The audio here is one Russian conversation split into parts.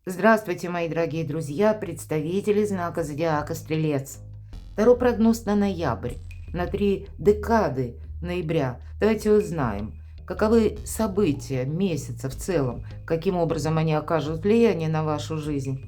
Здравствуйте, мои дорогие друзья, представители знака зодиака Стрелец. Второй прогноз на ноябрь, на 3 декады ноября. Давайте узнаем, каковы события месяца в целом, каким образом они окажут влияние на вашу жизнь.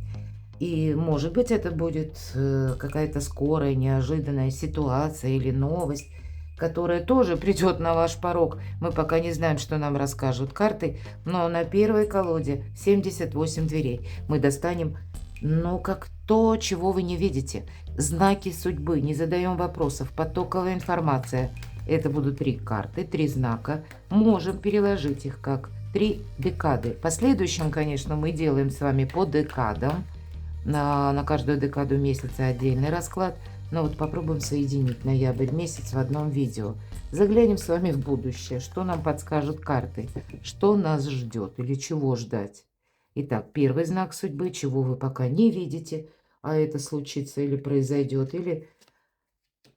И, может быть, это будет какая-то скорая, неожиданная ситуация или новость, которая тоже придет на ваш порог. Мы пока не знаем, что нам расскажут карты, но на первой колоде 78 дверей. Мы достанем, ну, как то, чего вы не видите. Знаки судьбы, не задаем вопросов, потоковая информация. Это будут 3 карты, 3 знака. Можем переложить их как 3 декады. В последующем, конечно, мы делаем с вами по декадам. На каждую декаду месяца отдельный расклад. Но вот попробуем соединить ноябрь месяц в одном видео. Заглянем с вами в будущее. Что нам подскажут карты? Что нас ждет или чего ждать? Итак, первый знак судьбы, чего вы пока не видите, а это случится или произойдет, или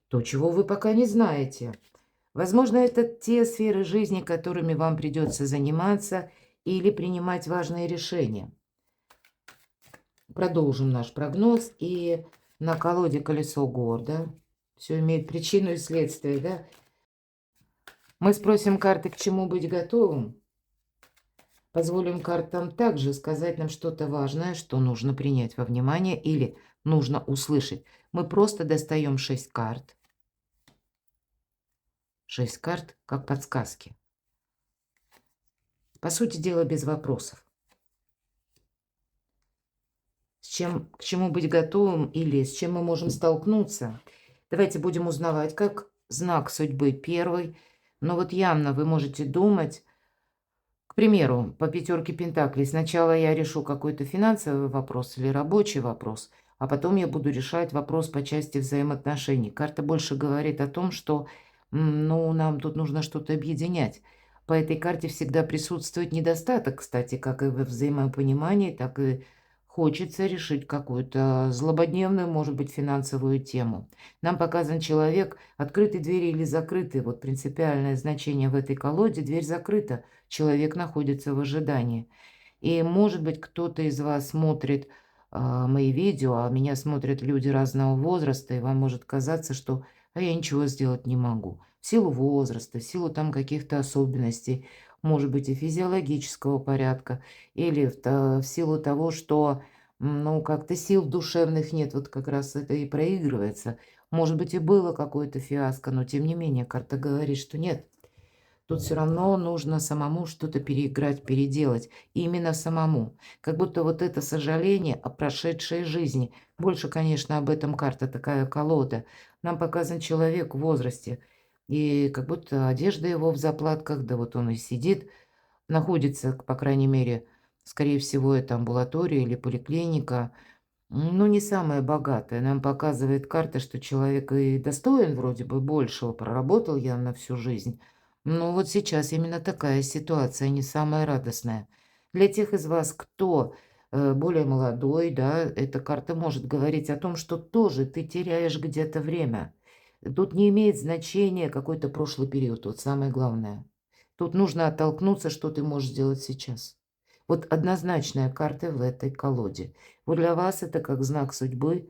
то, чего вы пока не знаете. Возможно, это те сферы жизни, которыми вам придется заниматься или принимать важные решения. Продолжим наш прогноз. И на колоде колесо года. Все имеет причину и следствие, да? Мы спросим карты, к чему быть готовым. Позволим картам также сказать нам что-то важное, что нужно принять во внимание или нужно услышать. Мы просто достаем 6 карт. 6 карт как подсказки. По сути дела, без вопросов. К чему быть готовым или с чем мы можем столкнуться. Давайте будем узнавать, как знак судьбы первый. Но вот явно вы можете думать, к примеру, по пятерке пентаклей. Сначала я решу какой-то финансовый вопрос или рабочий вопрос, а потом я буду решать вопрос по части взаимоотношений. Карта больше говорит о том, что ну, нам тут нужно что-то объединять. По этой карте всегда присутствует недостаток, кстати, как и во взаимопонимании, так и хочется решить какую-то злободневную, может быть, финансовую тему. Нам показан человек, открыты двери или закрыты. Вот принципиальное значение в этой колоде – дверь закрыта, человек находится в ожидании. И, может быть, кто-то из вас смотрит мои видео, а меня смотрят люди разного возраста, и вам может казаться, что я ничего сделать не могу. В силу возраста, в силу там каких-то особенностей, может быть, и физиологического порядка, или в силу того, что, ну, как-то сил душевных нет, вот как раз это и проигрывается. Может быть, и было какое-то фиаско, но тем не менее карта говорит, что нет. Тут все равно нужно самому что-то переиграть, переделать. И именно самому. Как будто вот это сожаление о прошедшей жизни. Больше, конечно, об этом карта такая колода. Нам показан человек в возрасте. И как будто одежда его в заплатках, да вот он и сидит, находится, по крайней мере, скорее всего, это амбулатория или поликлиника. Ну, не самая богатая. Нам показывает карта, что человек и достоин вроде бы большего, проработал явно всю жизнь. Но вот сейчас именно такая ситуация, не самая радостная. Для тех из вас, кто более молодой, да, эта карта может говорить о том, что тоже ты теряешь где-то время. Тут не имеет значения какой-то прошлый период, вот самое главное. Тут нужно оттолкнуться, что ты можешь сделать сейчас. Вот однозначная карта в этой колоде. Вот для вас это как знак судьбы,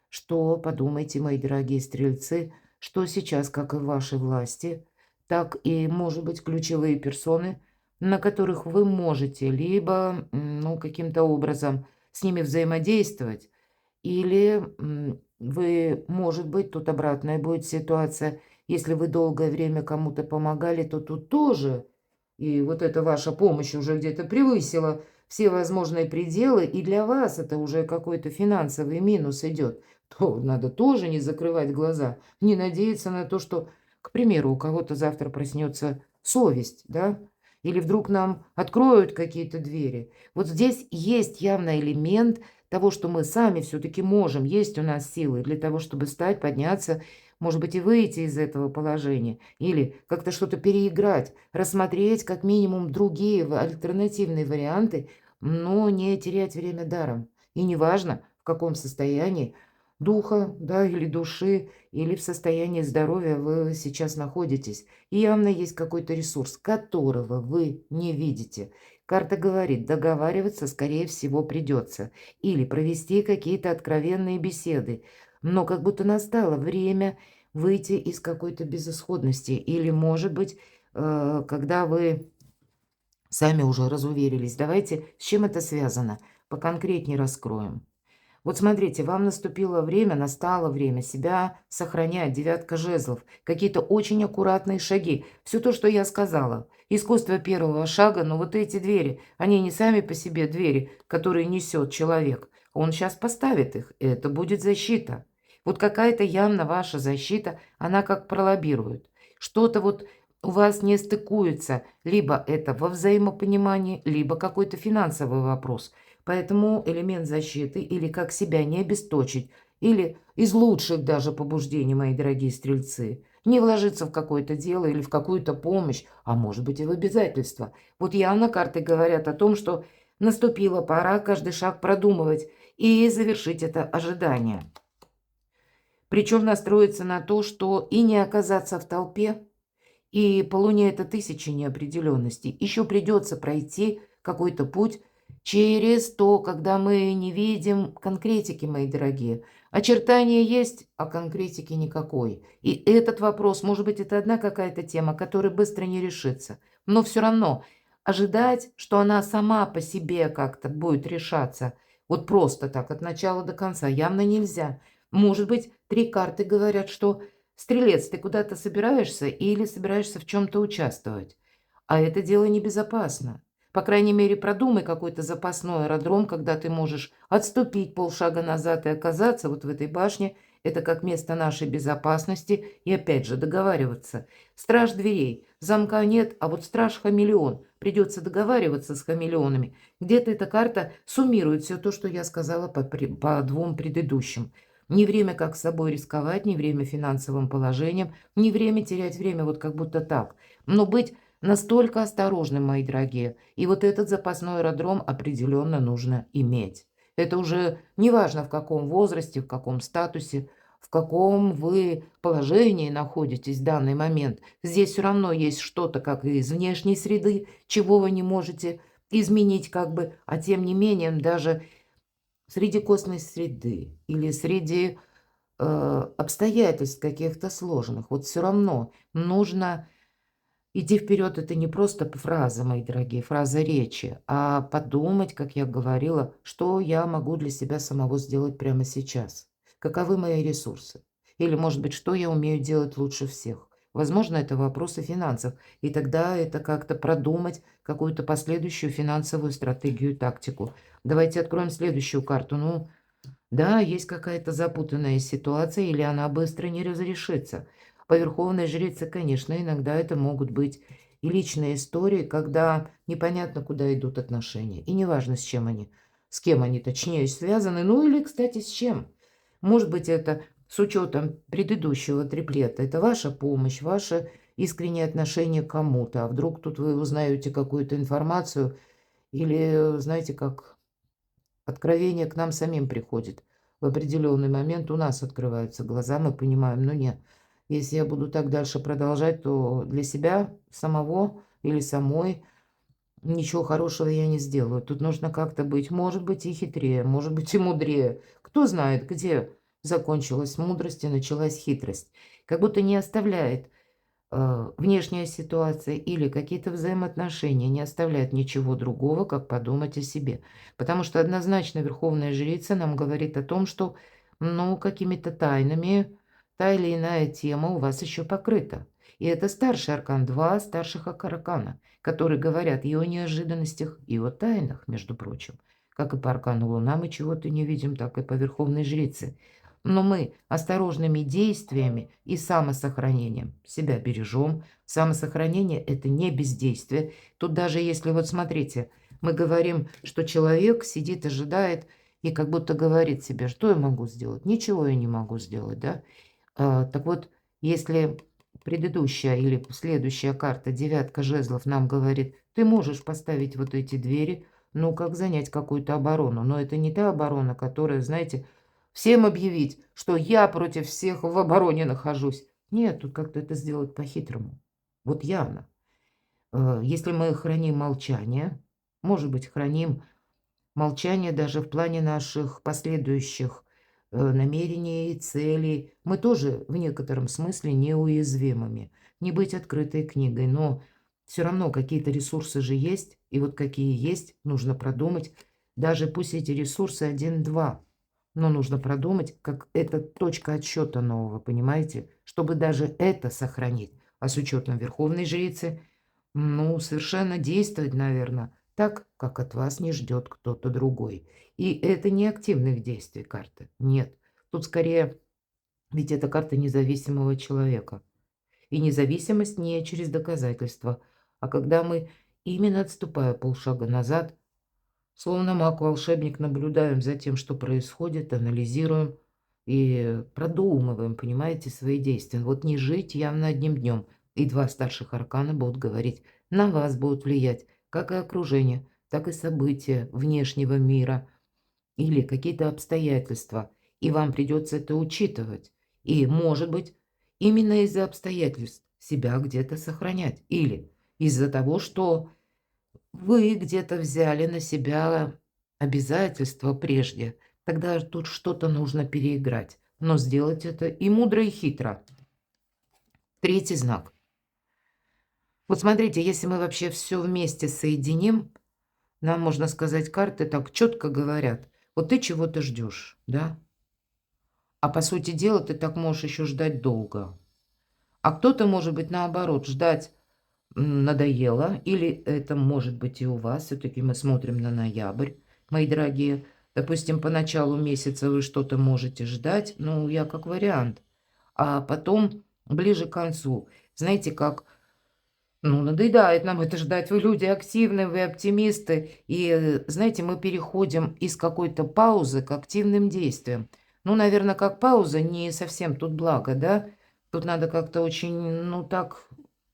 что, подумайте, мои дорогие стрельцы, что сейчас, как и в вашей власти, так и, может быть, ключевые персоны, на которых вы можете либо, ну, каким-то образом с ними взаимодействовать, или вы, может быть, тут обратная будет ситуация, если вы долгое время кому-то помогали, то тут тоже, и вот эта ваша помощь уже где-то превысила все возможные пределы, и для вас это уже какой-то финансовый минус идет, то надо тоже не закрывать глаза, не надеяться на то, что, к примеру, у кого-то завтра проснется совесть, да, или вдруг нам откроют какие-то двери. Вот здесь есть явный элемент того, что мы сами все-таки можем, есть у нас силы для того, чтобы встать, подняться, может быть, и выйти из этого положения, или как-то что-то переиграть, рассмотреть как минимум другие альтернативные варианты, но не терять время даром. И неважно, в каком состоянии духа, да, или души, или в состоянии здоровья вы сейчас находитесь. И явно есть какой-то ресурс, которого вы не видите, Карта говорит, договариваться, скорее всего, придется. Или провести какие-то откровенные беседы. Но как будто настало время выйти из какой-то безысходности. Или, может быть, когда вы сами уже разуверились. Давайте, с чем это связано? Поконкретнее раскроем. Вот смотрите, вам настало время себя сохранять, девятка жезлов, какие-то очень аккуратные шаги. Все то, что я сказала. Искусство первого шага, но вот эти двери, они не сами по себе двери, которые несет человек. Он сейчас поставит их, и это будет защита. Вот какая-то явно ваша защита, она как пролоббирует. Что-то вот у вас не стыкуется, либо это во взаимопонимании, либо какой-то финансовый вопрос – Поэтому элемент защиты или как себя не обесточить, или из лучших даже побуждений, мои дорогие стрельцы, не вложиться в какое-то дело или в какую-то помощь, а может быть и в обязательства. Вот явно карты говорят о том, что наступила пора каждый шаг продумывать и завершить это ожидание. Причем настроиться на то, что и не оказаться в толпе, и по Луне это тысячи неопределенностей. Еще придется пройти какой-то путь через то, когда мы не видим конкретики, мои дорогие. Очертания есть, а конкретики никакой. И этот вопрос, может быть, это одна какая-то тема, которая быстро не решится. Но все равно ожидать, что она сама по себе как-то будет решаться, вот просто так, от начала до конца, явно нельзя. Может быть, три карты говорят, что стрелец, ты куда-то собираешься или собираешься в чем-то участвовать? А это дело небезопасно. По крайней мере, продумай какой-то запасной аэродром, когда ты можешь отступить полшага назад и оказаться вот в этой башне. Это как место нашей безопасности. И опять же договариваться. Страж дверей. Замка нет, а вот страж-хамелеон. Придется договариваться с хамелеонами. Где-то эта карта суммирует все то, что я сказала по двум предыдущим. Не время как с собой рисковать, не время финансовым положением, не время терять время вот как будто так. Но быть настолько осторожным, мои дорогие. И вот этот запасной аэродром определенно нужно иметь. Это уже не важно в каком возрасте, в каком статусе, в каком вы положении находитесь в данный момент. Здесь все равно есть что-то, как и из внешней среды, чего вы не можете изменить как бы, а тем не менее даже среди костной среды или среди обстоятельств каких-то сложных, вот все равно нужно идти вперед. Это не просто фраза, мои дорогие, фраза речи, а подумать, как я говорила, что я могу для себя самого сделать прямо сейчас. Каковы мои ресурсы? Или, может быть, что я умею делать лучше всех? Возможно, это вопросы финансов. И тогда это как-то продумать какую-то последующую финансовую стратегию и тактику. Давайте откроем следующую карту. Ну, да, есть какая-то запутанная ситуация, или она быстро не разрешится. По верховной жрице, конечно, иногда это могут быть и личные истории, когда непонятно, куда идут отношения. И неважно, с кем они, точнее, связаны. Ну или, кстати, с чем. Может быть, это с учетом предыдущего триплета. Это ваша помощь, ваше искреннее отношение к кому-то. А вдруг тут вы узнаете какую-то информацию или, знаете, как откровение к нам самим приходит. В определенный момент у нас открываются глаза, мы понимаем, ну нет, если я буду так дальше продолжать, то для себя самого или самой ничего хорошего я не сделаю. Тут нужно как-то быть, может быть, и хитрее, может быть, и мудрее. Кто знает, где закончилась мудрость и началась хитрость. Как будто не оставляет внешняя ситуация или какие-то взаимоотношения не оставляют ничего другого, как подумать о себе. Потому что однозначно Верховная Жрица нам говорит о том, что, ну, какими-то тайнами та или иная тема у вас еще покрыта. И это старший аркан, два старших аркана, которые говорят и о неожиданностях, и о тайнах, между прочим. Как и по аркану Луна мы чего-то не видим, так и по Верховной Жрице. Но мы осторожными действиями и самосохранением себя бережем. Самосохранение – это не бездействие. Тут даже если, вот смотрите, мы говорим, что человек сидит, ожидает и как будто говорит себе, что я могу сделать? Ничего я не могу сделать, да? Так вот, если предыдущая или следующая карта, девятка жезлов, нам говорит, ты можешь поставить вот эти двери, ну, как занять какую-то оборону. Но это не та оборона, которая, знаете, всем объявить, что я против всех в обороне нахожусь. Нет, тут как-то это сделать по-хитрому. Вот явно. Если мы храним молчание, может быть, храним молчание даже в плане наших последующих намерений и целей. Мы тоже в некотором смысле неуязвимыми. Не быть открытой книгой, но все равно какие-то ресурсы же есть, и вот какие есть, нужно продумать. Даже пусть эти ресурсы один-два, но нужно продумать, как это точка отсчета нового, понимаете? Чтобы даже это сохранить. А с учетом Верховной Жрицы, ну, совершенно действовать, наверное, так, как от вас не ждет кто-то другой. И это не активных действий карты. Нет. Тут скорее, ведь это карта независимого человека. И независимость не через доказательства, а когда мы, именно отступая полшага назад, словно маг-волшебник, наблюдаем за тем, что происходит, анализируем и продумываем, понимаете, свои действия. Вот не жить явно одним днем. И два старших аркана будут говорить, на вас будут влиять как и окружение, так и события внешнего мира или какие-то обстоятельства. И вам придется это учитывать. И, может быть, именно из-за обстоятельств себя где-то сохранять. Или из-за того, что вы где-то взяли на себя обязательства прежде. Тогда тут что-то нужно переиграть. Но сделать это и мудро, и хитро. Третий знак. Вот смотрите, если мы вообще все вместе соединим, нам, можно сказать, карты так четко говорят. Вот ты чего-то ждешь, да? А по сути дела ты так можешь еще ждать долго. А кто-то, может быть, наоборот, ждать надоело, или это может быть и у вас, все-таки мы смотрим на ноябрь, мои дорогие. Допустим, по началу месяца вы что-то можете ждать, ну, я как вариант. А потом, ближе к концу, знаете, как, ну, надоедает нам это ждать. Вы люди активные, вы оптимисты. И, знаете, мы переходим из какой-то паузы к активным действиям. Ну, наверное, как пауза не совсем тут благо, да? Тут надо как-то очень, ну, так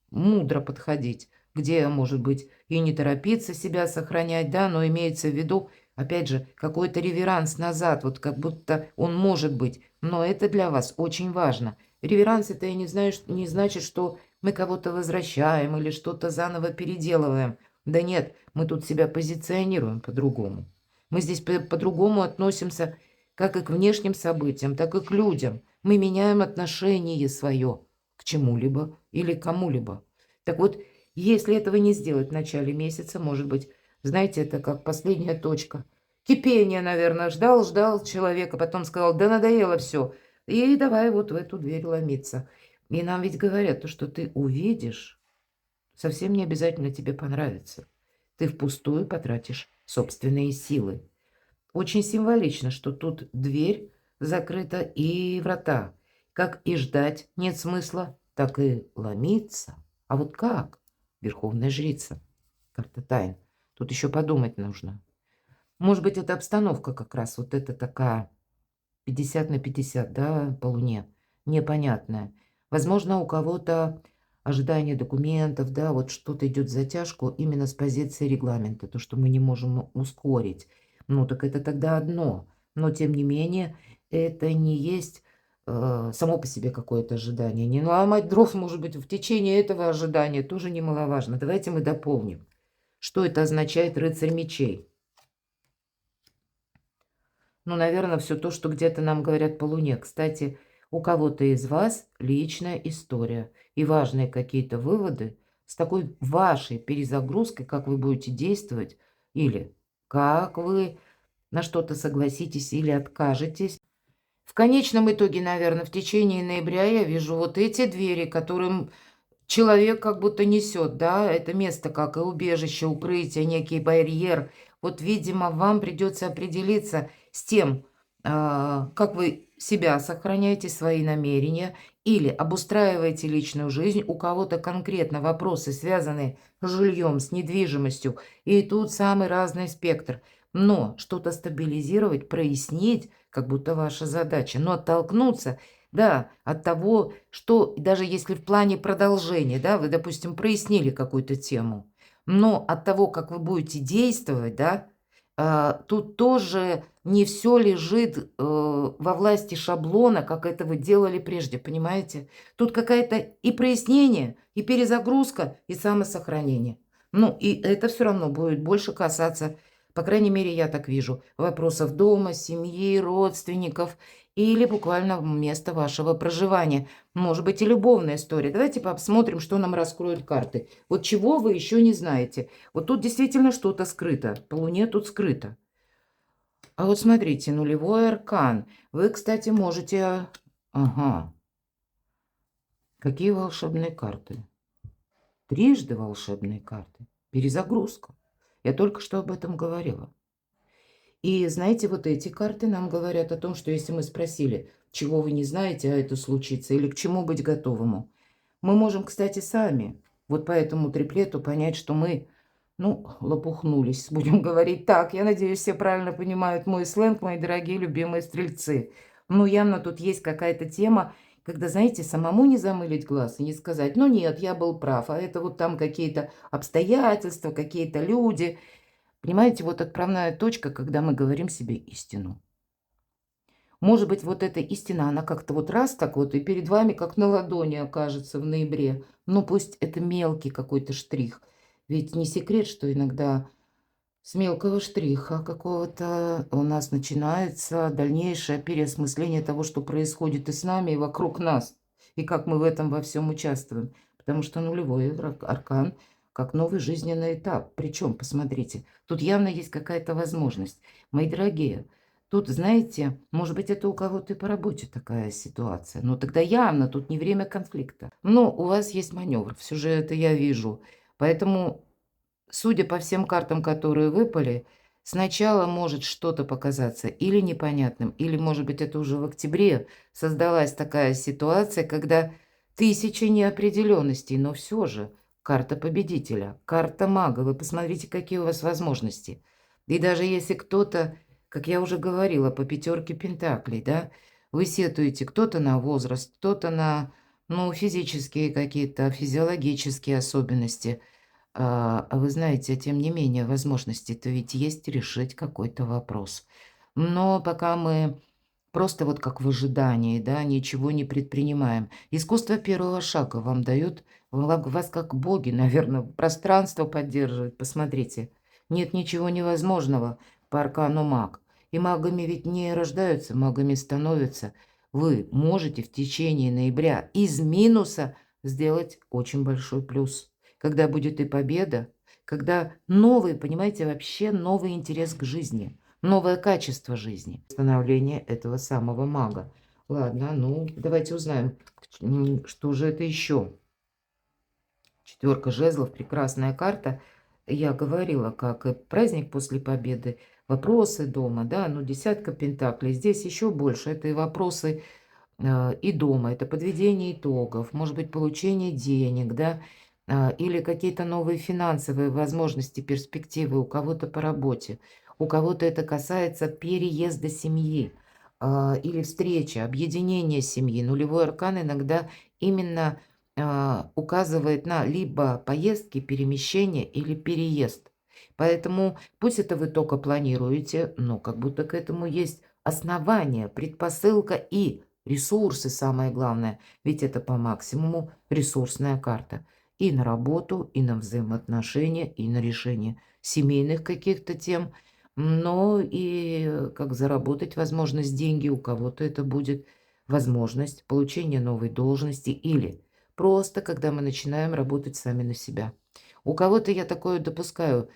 мудро подходить, где, может быть, и не торопиться себя сохранять, да, но имеется в виду, опять же, какой-то реверанс назад, вот как будто он может быть, но это для вас очень важно. Реверанс это я не знаю, не значит, что мы кого-то возвращаем или что-то заново переделываем. Да нет, мы тут себя позиционируем по-другому. Мы здесь по-другому относимся как и к внешним событиям, так и к людям. Мы меняем отношение свое к чему-либо или кому-либо. Так вот, если этого не сделать в начале месяца, может быть, знаете, это как последняя точка. Кипение, наверное, ждал человека, потом сказал, да надоело все. И давай вот в эту дверь ломиться. И нам ведь говорят, то, что ты увидишь, совсем не обязательно тебе понравится. Ты впустую потратишь собственные силы. Очень символично, что тут дверь закрыта и врата. Как и ждать нет смысла, так и ломиться. А вот как? Верховная жрица. Карта тайн. Тут еще подумать нужно. Может быть, это обстановка как раз. Вот это такая 50 на 50, да, по луне. Непонятная. Возможно, у кого-то ожидание документов, да, вот что-то идет в затяжку именно с позиции регламента. То, что мы не можем ускорить. Ну, так это тогда одно. Но, тем не менее, это не есть само по себе какое-то ожидание. Не наломать дров, может быть, в течение этого ожидания тоже немаловажно. Давайте мы дополним. Что это означает рыцарь мечей? Ну, наверное, все то, что где-то нам говорят по Луне. Кстати, у кого-то из вас личная история и важные какие-то выводы с такой вашей перезагрузкой, как вы будете действовать, или как вы на что-то согласитесь или откажетесь. В конечном итоге, наверное, в течение ноября я вижу вот эти двери, которым человек как будто несет, да, это место как и убежище, укрытие, некий барьер. Вот, видимо, вам придется определиться с тем, как вы себя сохраняете, свои намерения, или обустраиваете личную жизнь. У кого-то конкретно вопросы, связанные с жильем, с недвижимостью, и тут самый разный спектр. Но что-то стабилизировать, прояснить, как будто ваша задача, но оттолкнуться – да, от того, что даже если в плане продолжения, да, вы, допустим, прояснили какую-то тему, но от того, как вы будете действовать, да, тут тоже не все лежит во власти шаблона, как это вы делали прежде, понимаете? Тут какая-то и прояснение, и перезагрузка, и самосохранение. Ну, и это все равно будет больше касаться, по крайней мере, я так вижу, вопросов дома, семьи, родственников или буквально места вашего проживания. Может быть, и любовная история. Давайте посмотрим, что нам раскроют карты. Вот чего вы еще не знаете. Вот тут действительно что-то скрыто. По Луне тут скрыто. А вот смотрите, нулевой аркан. Вы, кстати, можете... Ага. Какие волшебные карты? Трижды волшебные карты. Перезагрузка. Я только что об этом говорила. И знаете, вот эти карты нам говорят о том, что если мы спросили, чего вы не знаете, а это случится, или к чему быть готовому, мы можем, кстати, сами вот по этому триплету понять, что мы, ну, лопухнулись, будем говорить так. Я надеюсь, все правильно понимают мой сленг, мои дорогие любимые стрельцы. Ну, явно тут есть какая-то тема, когда, знаете, самому не замылить глаз и не сказать, ну нет, я был прав, а это вот там какие-то обстоятельства, какие-то люди. Понимаете, вот отправная точка, когда мы говорим себе истину. Может быть, вот эта истина, она как-то вот раз так вот и перед вами как на ладони окажется в ноябре. Ну, пусть это мелкий какой-то штрих. Ведь не секрет, что иногда с мелкого штриха какого-то у нас начинается дальнейшее переосмысление того, что происходит и с нами, и вокруг нас, и как мы в этом во всем участвуем. Потому что нулевой аркан как новый жизненный этап. Причем, посмотрите, тут явно есть какая-то возможность. Мои дорогие, тут, знаете, может быть, это у кого-то и по работе такая ситуация. Но тогда явно тут не время конфликта. Но у вас есть маневр, все же это я вижу. Поэтому судя по всем картам, которые выпали, сначала может что-то показаться или непонятным, или, может быть, это уже в октябре создалась такая ситуация, когда тысячи неопределенностей, но все же карта победителя, карта мага. Вы посмотрите, какие у вас возможности. И даже если кто-то, как я уже говорила, по пятерке пентаклей, да, вы сетуете кто-то на возраст, кто-то на, ну, физические какие-то, физиологические особенности – а вы знаете, тем не менее, возможности-то ведь есть решить какой-то вопрос. Но пока мы просто вот как в ожидании, да, ничего не предпринимаем. Искусство первого шага вам дает, вас как боги, наверное, пространство поддерживает. Посмотрите, нет ничего невозможного по аркану маг. И магами ведь не рождаются, магами становятся. Вы можете в течение ноября из минуса сделать очень большой плюс. Когда будет и победа, когда новый, понимаете, вообще новый интерес к жизни, новое качество жизни, становление этого самого мага. Ладно, ну давайте узнаем, что же это еще. Четверка жезлов, прекрасная карта. Я говорила, как и праздник после победы, вопросы дома, да, ну десятка пентаклей. Здесь еще больше, это и вопросы и дома, это подведение итогов, может быть, получение денег, да, или какие-то новые финансовые возможности, перспективы у кого-то по работе, у кого-то это касается переезда семьи или встречи, объединения семьи. Нулевой аркан иногда именно указывает на либо поездки, перемещение или переезд. Поэтому пусть это вы только планируете, но как будто к этому есть основания, предпосылка и ресурсы, самое главное, ведь это по максимуму ресурсная карта. И на работу, и на взаимоотношения, и на решение семейных каких-то тем, но и как заработать возможность деньги. У кого-то это будет возможность получения новой должности или просто когда мы начинаем работать сами на себя. У кого-то я такое допускаю.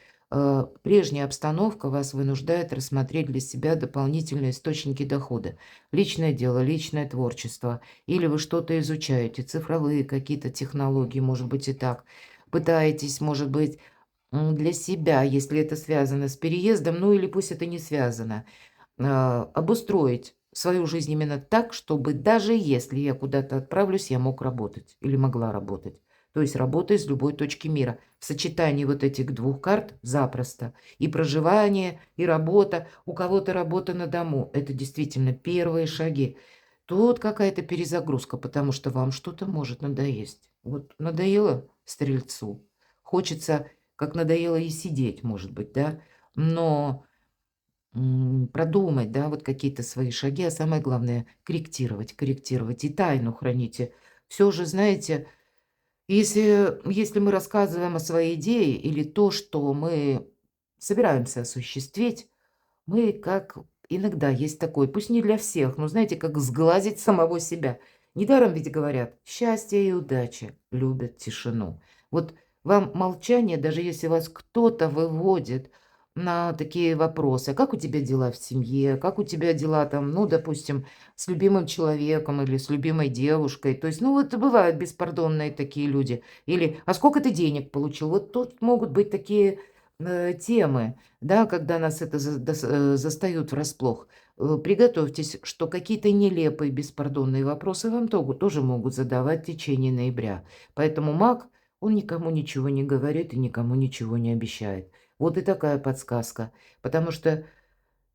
Прежняя обстановка вас вынуждает рассмотреть для себя дополнительные источники дохода. Личное дело, личное творчество. Или вы что-то изучаете, цифровые какие-то технологии, может быть и так. Пытаетесь, может быть, для себя, если это связано с переездом, ну или пусть это не связано, обустроить свою жизнь именно так, чтобы даже если я куда-то отправлюсь, я мог работать или могла работать. То есть работа из любой точки мира. В сочетании вот этих двух карт запросто. И проживание, и работа. У кого-то работа на дому. Это действительно первые шаги. Тут какая-то перезагрузка, потому что вам что-то может надоесть. Вот надоело стрельцу. Хочется, как надоело и сидеть, может быть, да. Но продумать, да, вот какие-то свои шаги, а самое главное корректировать, корректировать и тайну храните. Все же, знаете, Если мы рассказываем о своей идее или то, что мы собираемся осуществить, мы как иногда есть такой, пусть не для всех, но знаете, как сглазить самого себя. Недаром ведь говорят, счастье и удача любят тишину. Вот вам молчание, даже если вас кто-то выводит на такие вопросы, как у тебя дела в семье, как у тебя дела там, ну, допустим, с любимым человеком или с любимой девушкой. То есть, ну, вот бывают беспардонные такие люди. Или, а сколько ты денег получил? Вот тут могут быть такие темы, да, когда нас это застают врасплох. Приготовьтесь, что какие-то нелепые, беспардонные вопросы вам тоже могут задавать в течение ноября. Поэтому маг, он никому ничего не говорит и никому ничего не обещает. Вот и такая подсказка. Потому что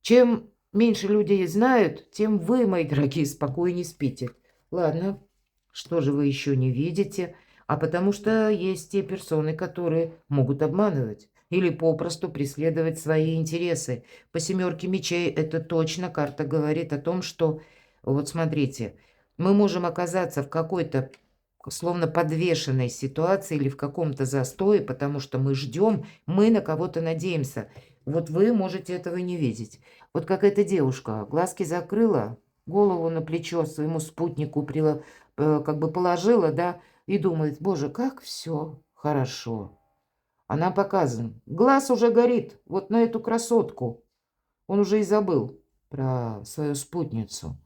чем меньше людей знают, тем вы, мои дорогие, спокойнее спите. Ладно, что же вы еще не видите? А потому что есть те персоны, которые могут обманывать или попросту преследовать свои интересы. По семерке мечей это точно карта говорит о том, что, вот смотрите, мы можем оказаться в какой-то словно подвешенной ситуации или в каком-то застое, потому что мы ждем, мы на кого-то надеемся. Вот вы можете этого не видеть. Вот как эта девушка глазки закрыла, голову на плечо своему спутнику как бы положила, да, и думает, боже, как все хорошо. Она показана. Глаз уже горит вот на эту красотку. Он уже и забыл про свою спутницу.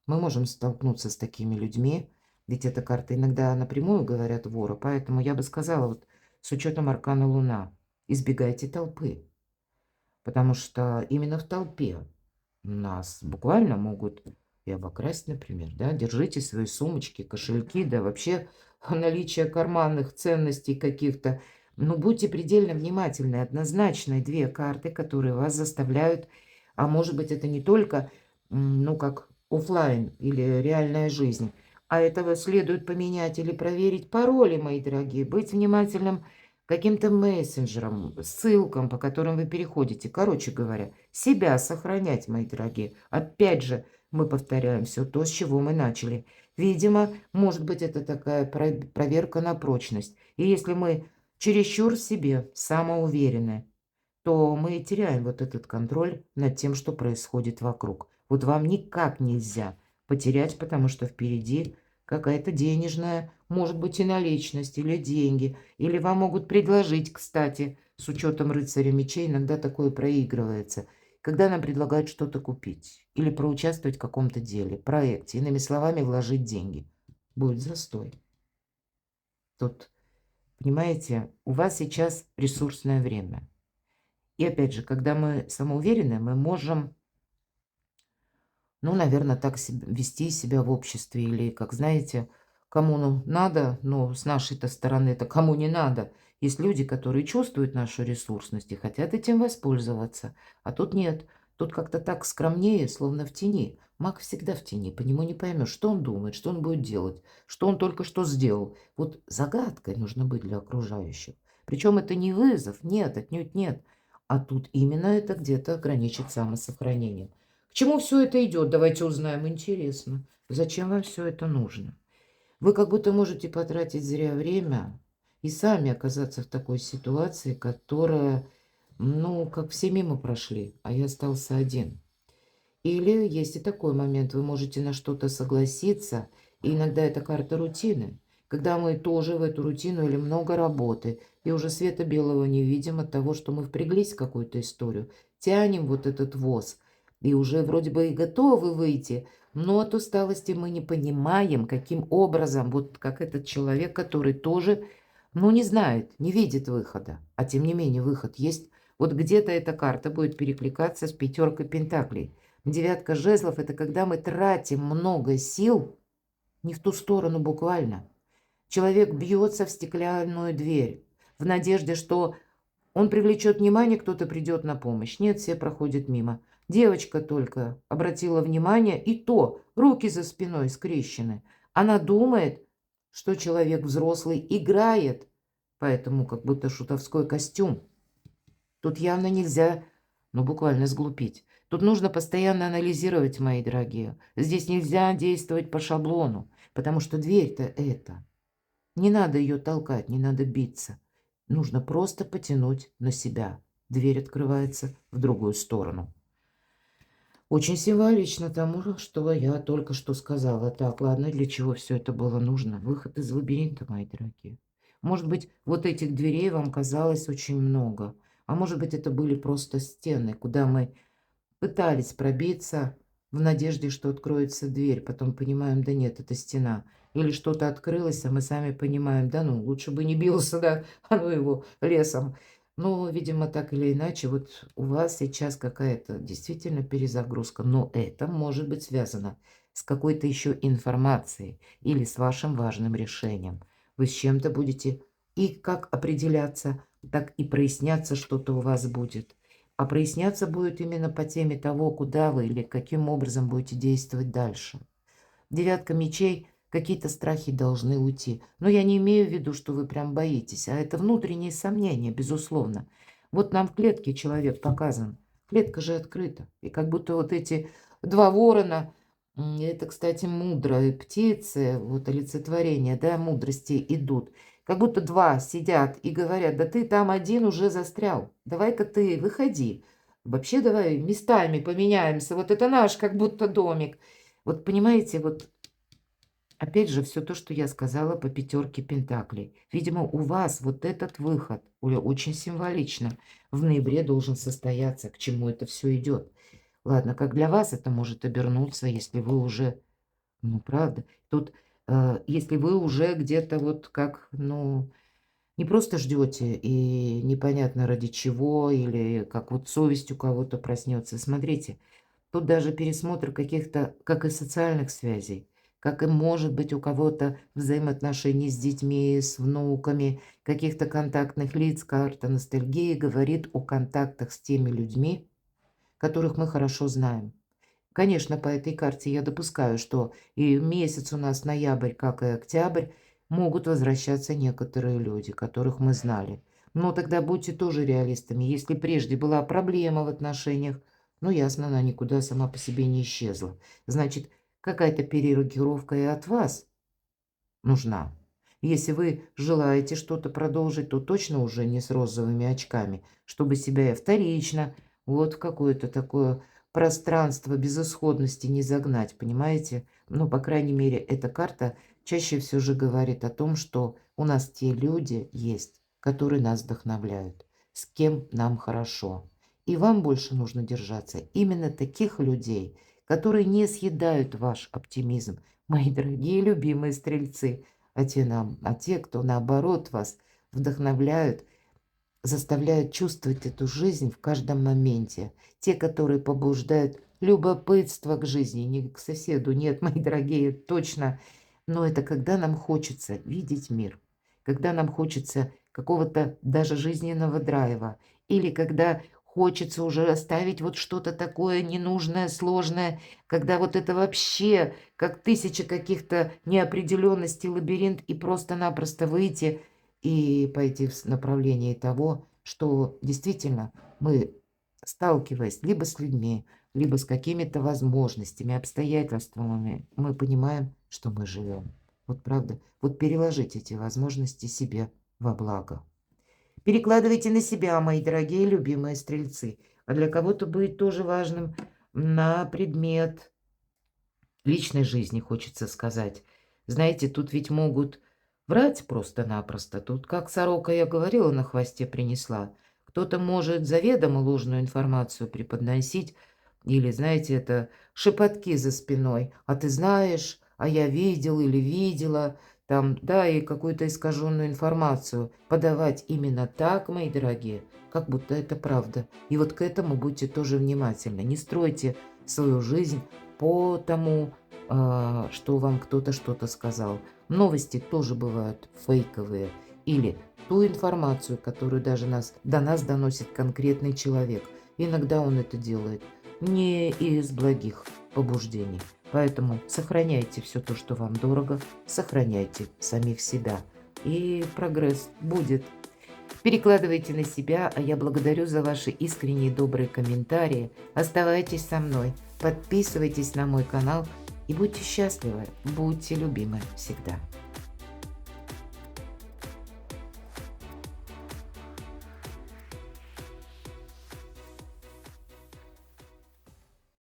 Мы можем столкнуться с такими людьми, ведь эта карта иногда напрямую говорят вора, поэтому я бы сказала, вот с учетом аркана Луна, избегайте толпы, потому что именно в толпе нас буквально могут и обокрасть, например, да, держите свои сумочки, кошельки, да вообще наличие карманных ценностей каких-то. Но будьте предельно внимательны. Однозначно две карты, которые вас заставляют, а может быть это не только, ну как оффлайн или реальная жизнь, а этого следует поменять или проверить пароли, мои дорогие, быть внимательным каким-то мессенджером, ссылкам, по которым вы переходите. Короче говоря, себя сохранять, мои дорогие. Опять же, мы повторяем все то, с чего мы начали. Видимо, может быть, это такая проверка на прочность. И если мы чересчур в себе самоуверены, то мы теряем вот этот контроль над тем, что происходит вокруг. Вот вам никак нельзя потерять, потому что впереди какая-то денежная, может быть, и наличность, или деньги. Или вам могут предложить, кстати, с учетом рыцаря мечей, иногда такое проигрывается, когда нам предлагают что-то купить или проучаствовать в каком-то деле, проекте, иными словами, вложить деньги. Будет застой. Тут, понимаете, у вас сейчас ресурсное время. И опять же, когда мы самоуверены, мы можем, ну, наверное, так вести себя в обществе. Или, как знаете, кому надо, но с нашей-то стороны это кому не надо. Есть люди, которые чувствуют нашу ресурсность и хотят этим воспользоваться. А тут нет. Тут как-то так скромнее, словно в тени. Маг всегда в тени. По нему не поймешь, что он думает, что он будет делать, что он только что сделал. Вот загадкой нужно быть для окружающих. Причем это не вызов. Нет, отнюдь нет. А тут именно это где-то граничит самосохранением. К чему все это идет? Давайте узнаем. Интересно. Зачем вам все это нужно? Вы как будто можете потратить зря время и сами оказаться в такой ситуации, которая, ну, как все мимо прошли, а я остался один. Или есть и такой момент, вы можете на что-то согласиться, и иногда это карта рутины, когда мы тоже в эту рутину или много работы, и уже света белого не видим от того, что мы впряглись в какую-то историю, тянем вот этот воз, и уже вроде бы и готовы выйти, но от усталости мы не понимаем, каким образом, вот как этот человек, который тоже, ну, не знает, не видит выхода, а тем не менее выход есть. Вот где-то эта карта будет перекликаться с пятеркой пентаклей. Девятка жезлов – это когда мы тратим много сил не в ту сторону буквально. Человек бьется в стеклянную дверь в надежде, что он привлечет внимание, кто-то придет на помощь. Нет, все проходят мимо. Девочка только обратила внимание, и то руки за спиной скрещены. Она думает, что человек взрослый играет, поэтому как будто шутовской костюм. Тут явно нельзя, ну, буквально сглупить. Тут нужно постоянно анализировать, мои дорогие. Здесь нельзя действовать по шаблону, потому что дверь-то это Не надо ее толкать, не надо биться. Нужно просто потянуть на себя. Дверь открывается в другую сторону. Очень символично тому, что я только что сказала. Так, ладно, для чего все это было нужно? Выход из лабиринта, мои дорогие. Может быть, вот этих дверей вам казалось очень много. А может быть, это были просто стены, куда мы пытались пробиться в надежде, что откроется дверь. Потом понимаем, да нет, это стена. Или что-то открылось, а мы сами понимаем, да ну, лучше бы не бился, да, а ну его лесом. Но, видимо, так или иначе, вот у вас сейчас какая-то действительно перезагрузка, но это может быть связано с какой-то еще информацией или с вашим важным решением. Вы с чем-то будете и как определяться, так и проясняться что-то у вас будет. А проясняться будет именно по теме того, куда вы или каким образом будете действовать дальше. Девятка мечей, какие-то страхи должны уйти. Но я не имею в виду, что вы прям боитесь, а это внутренние сомнения, безусловно. Вот нам в клетке человек показан. Клетка же открыта. И как будто вот эти два ворона, это, кстати, мудрые птицы, вот олицетворение, да, мудрости идут. Как будто два сидят и говорят, да ты там один уже застрял, давай-ка ты выходи. Вообще давай местами поменяемся, вот это наш как будто домик. Вот понимаете, вот опять же все то, что я сказала по пятерке пентаклей. Видимо, у вас вот этот выход очень символично в ноябре должен состояться, к чему это все идет. Ладно, как для вас это может обернуться, если вы уже, ну правда, тут, если вы уже где-то вот как, ну, не просто ждете и непонятно ради чего, или как вот совесть у кого-то проснется. Смотрите, тут даже пересмотр каких-то, как и социальных связей, как и может быть у кого-то взаимоотношений с детьми, с внуками, каких-то контактных лиц. Карта ностальгии говорит о контактах с теми людьми, которых мы хорошо знаем. Конечно, по этой карте я допускаю, что и месяц у нас ноябрь, как и октябрь, могут возвращаться некоторые люди, которых мы знали. Но тогда будьте тоже реалистами. Если прежде была проблема в отношениях, ну ясно, она никуда сама по себе не исчезла. Значит, какая-то перерегулировка и от вас нужна. Если вы желаете что-то продолжить, то точно уже не с розовыми очками, чтобы себя и вторично вот в какое-то такое пространство безысходности не загнать, понимаете? Ну, по крайней мере, эта карта чаще все же говорит о том, что у нас те люди есть, которые нас вдохновляют, с кем нам хорошо. И вам больше нужно держаться именно таких людей, которые не съедают ваш оптимизм, мои дорогие любимые стрельцы, а те, кто наоборот вас вдохновляют, заставляют чувствовать эту жизнь в каждом моменте. Те, которые побуждают любопытство к жизни, не к соседу. Нет, мои дорогие, точно. Но это когда нам хочется видеть мир, когда нам хочется какого-то даже жизненного драйва, или когда хочется уже оставить вот что-то такое ненужное, сложное, когда вот это вообще как тысяча каких-то неопределенностей, лабиринт, и просто-напросто выйти и пойти в направлении того, что действительно мы, сталкиваясь либо с людьми, либо с какими-то возможностями, обстоятельствами, мы понимаем, что мы живем. Вот правда. Вот переложить эти возможности себе во благо. Перекладывайте на себя, мои дорогие любимые стрельцы. А для кого-то будет тоже важным на предмет личной жизни, хочется сказать. Знаете, тут ведь могут врать просто-напросто. Тут, как сорока, я говорила, на хвосте принесла. Кто-то может заведомо ложную информацию преподносить, или, знаете, это шепотки за спиной. А ты знаешь, а я видел или видела, там, да, и какую-то искаженную информацию подавать именно так, мои дорогие, как будто это правда. И вот к этому будьте тоже внимательны. Не стройте свою жизнь по тому, что вам кто-то что-то сказал. Новости тоже бывают фейковые. Или ту информацию, которую даже до нас доносит конкретный человек. Иногда он это делает не из благих побуждений. Поэтому сохраняйте все то, что вам дорого, сохраняйте самих себя. И прогресс будет. Перекладывайте на себя, а я благодарю за ваши искренние добрые комментарии. Оставайтесь со мной, подписывайтесь на мой канал и будьте счастливы, будьте любимы всегда.